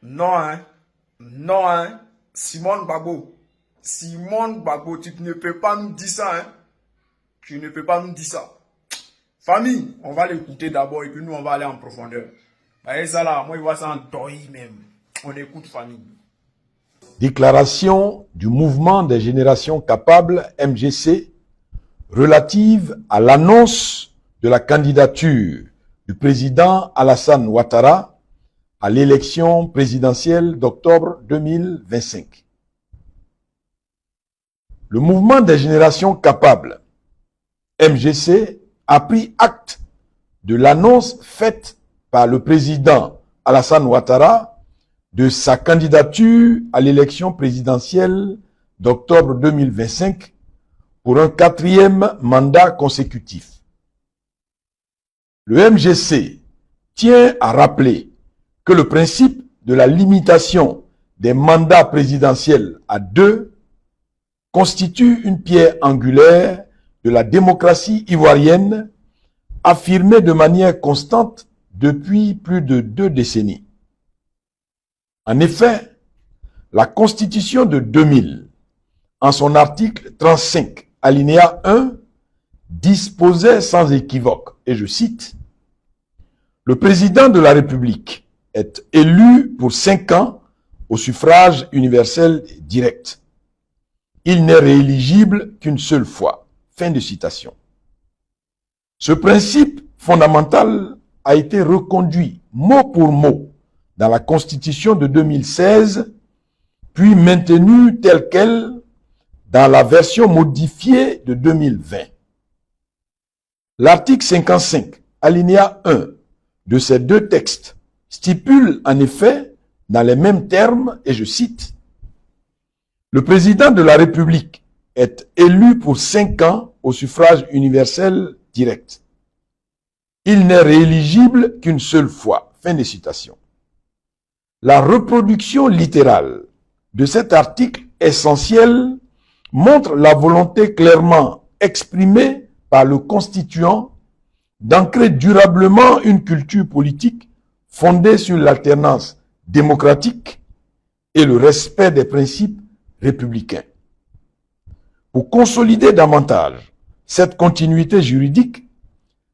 Non, hein. Non, hein. Simone Gbagbo. Simone Gbagbo, tu ne peux pas nous dire ça, hein. Tu ne peux pas nous dire ça. Famille, on va l'écouter d'abord et puis nous, on va aller en profondeur. Bah, ça là, moi, je vois ça en deuil même. On écoute, famille. Déclaration du mouvement des générations capables, MGC, relative à l'annonce de la candidature du président Alassane Ouattara à l'élection présidentielle d'octobre 2025. Le mouvement des générations capables, MGC, a pris acte de l'annonce faite par le président Alassane Ouattara de sa candidature à l'élection présidentielle d'octobre 2025 pour un 4e mandat consécutif. Le MGC tient à rappeler que le principe de la limitation des mandats présidentiels à 2 constitue une pierre angulaire de la démocratie ivoirienne affirmée de manière constante depuis plus de 2 décennies. En effet, la Constitution de 2000, en son article 35, alinéa 1, disposait sans équivoque, et je cite, « Le président de la République est élu pour 5 ans au suffrage universel direct. Il n'est rééligible qu'une seule fois. » Fin de citation. Ce principe fondamental a été reconduit mot pour mot dans la Constitution de 2016, puis maintenu tel quel dans la version modifiée de 2020. L'article 55, alinéa 1 de ces 2 textes stipule en effet dans les mêmes termes, et je cite, « Le président de la République est élu pour 5 ans au suffrage universel direct. Il n'est rééligible qu'une seule fois. » Fin de citation. La reproduction littérale de cet article essentiel montre la volonté clairement exprimée par le constituant d'ancrer durablement une culture politique fondée sur l'alternance démocratique et le respect des principes républicains. Pour consolider davantage cette continuité juridique,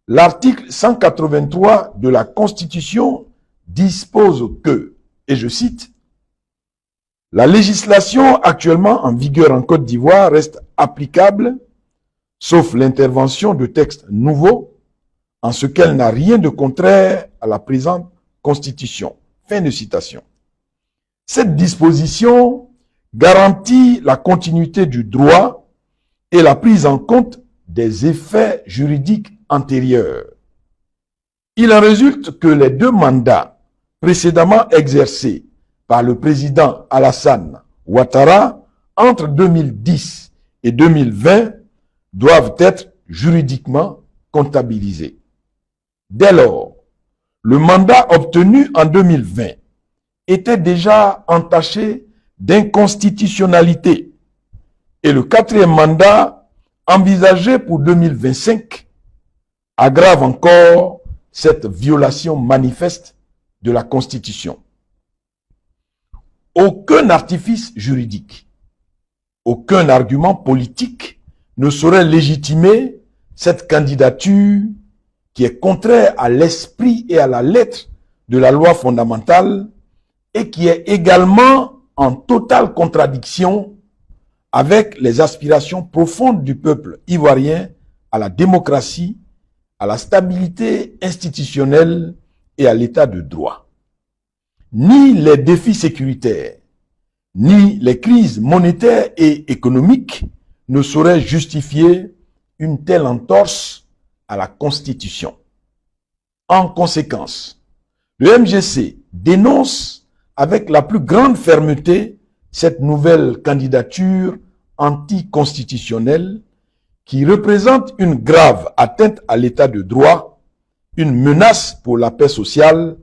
l'article 183 de la Constitution dispose que, et je cite, « La législation actuellement en vigueur en Côte d'Ivoire reste applicable, sauf l'intervention de textes nouveaux, en ce qu'elle n'a rien de contraire à la présente Constitution. » Fin de citation. Cette disposition garantit la continuité du droit et la prise en compte des effets juridiques antérieurs. Il en résulte que les 2 mandats précédemment exercés par le président Alassane Ouattara entre 2010 et 2020 doivent être juridiquement comptabilisés. Dès lors, le mandat obtenu en 2020 était déjà entaché d'inconstitutionnalité et le 4e mandat envisagé pour 2025 aggrave encore cette violation manifeste de la Constitution. Aucun artifice juridique, aucun argument politique ne saurait légitimer cette candidature qui est contraire à l'esprit et à la lettre de la loi fondamentale et qui est également en totale contradiction avec les aspirations profondes du peuple ivoirien à la démocratie, à la stabilité institutionnelle et à l'état de droit. Ni les défis sécuritaires, ni les crises monétaires et économiques ne sauraient justifier une telle entorse à la Constitution. En conséquence, le MGC dénonce avec la plus grande fermeté cette nouvelle candidature anticonstitutionnelle qui représente une grave atteinte à l'état de droit, une menace pour la paix sociale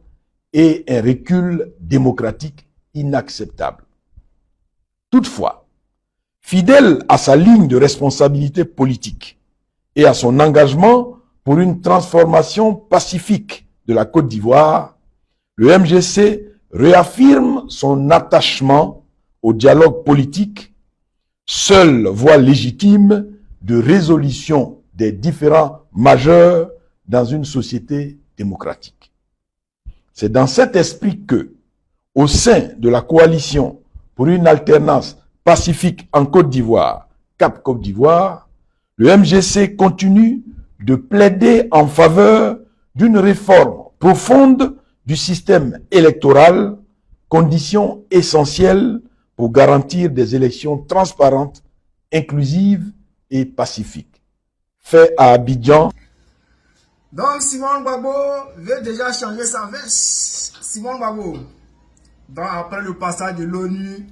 et un recul démocratique inacceptable. Toutefois, fidèle à sa ligne de responsabilité politique et à son engagement pour une transformation pacifique de la Côte d'Ivoire, le MGC réaffirme confirme son attachement au dialogue politique, seule voie légitime de résolution des différends majeurs dans une société démocratique. C'est dans cet esprit que, au sein de la coalition pour une alternance pacifique en Côte d'Ivoire, Cap Côte d'Ivoire, le MGC continue de plaider en faveur d'une réforme profonde du système électoral, condition essentielle pour garantir des élections transparentes, inclusives et pacifiques. Fait à Abidjan. Donc Simon Gbagbo veut déjà changer sa veste. Simon Gbagbo, donc après le passage de l'ONU,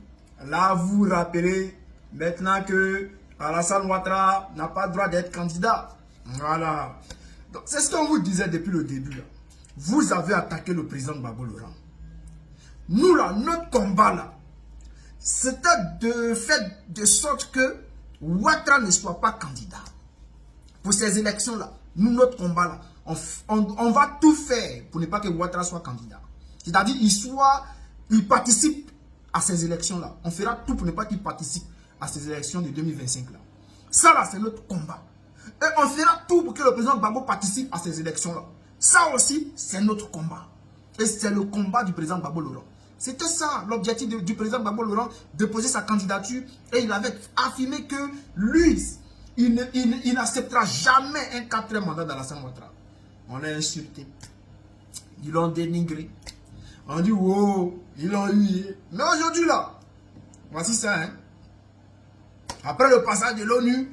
là vous rappelez maintenant que Alassane Ouattara n'a pas le droit d'être candidat. Voilà. Donc c'est ce qu'on vous disait depuis le début. Là. Vous avez attaqué le président Gbagbo Laurent. Nous là, notre combat là, c'était de faire de sorte que Ouattara ne soit pas candidat. Pour ces élections là, nous notre combat là, on va tout faire pour ne pas que Ouattara soit candidat. C'est-à-dire il participe à ces élections là. On fera tout pour ne pas qu'il participe à ces élections de 2025 là. Ça là, c'est notre combat. Et on fera tout pour que le président Gbagbo participe à ces élections là. Ça aussi, c'est notre combat. Et c'est le combat du président Gbagbo Laurent. C'était ça l'objectif du président Gbagbo Laurent, de poser sa candidature. Et il avait affirmé que lui, il n'acceptera jamais un 4e mandat d'Alassane Ouattara. On l'a insulté. Ils l'ont dénigré. On dit, wow, ils l'ont hué. Mais aujourd'hui là, voici ça. Hein. Après le passage de l'ONU,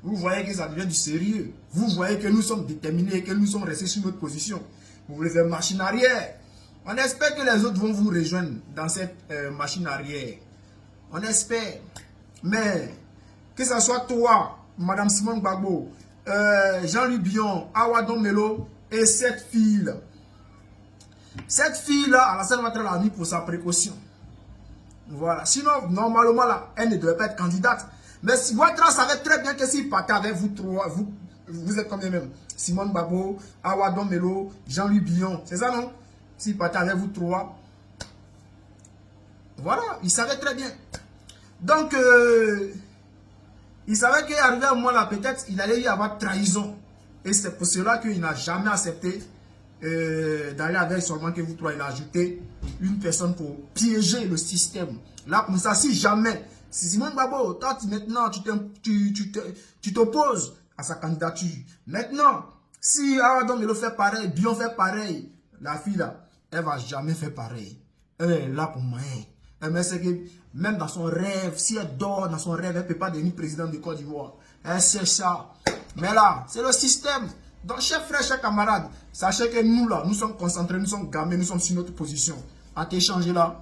vous voyez que ça devient du sérieux. Vous voyez que nous sommes déterminés, que nous sommes restés sur notre position. Vous voulez faire machine arrière. On espère que les autres vont vous rejoindre dans cette machine arrière. On espère. Mais que ce soit toi, Madame Simon Gbagbo, Jean-Louis Billon, Awadon Melo et cette fille-là. Cette fille-là, Alassane Ouattara l'a mis pour sa précaution. Voilà. Sinon, normalement, là, elle ne devait pas être candidate. Mais si Ouattara savait très bien que s'il partait avec vous trois, vous êtes combien même? Simon Gbagbo, Awadon Melo, Jean-Louis Billon. C'est ça, non? S'il partait avec vous trois. Voilà, il savait très bien. Donc, il savait qu'arrivé à un moment là, peut-être, il allait y avoir trahison. Et c'est pour cela qu'il n'a jamais accepté d'aller avec seulement que vous trois. Il a ajouté une personne pour piéger le système. Là, comme ça, si jamais, si Simon Gbagbo, toi, maintenant, tu t'opposes à sa candidature. Maintenant, si Awadon Melo fait pareil, Bion fait pareil, la fille là, elle va jamais faire pareil. Elle est là pour moi. Mais c'est que même dans son rêve, si elle dort dans son rêve, elle ne peut pas devenir présidente de Côte d'Ivoire. Elle sait ça. Mais là, c'est le système. Donc, chers frères, chers camarades, sachez que nous là, nous sommes concentrés, nous sommes gamés, nous sommes sur notre position. À t'échanger là,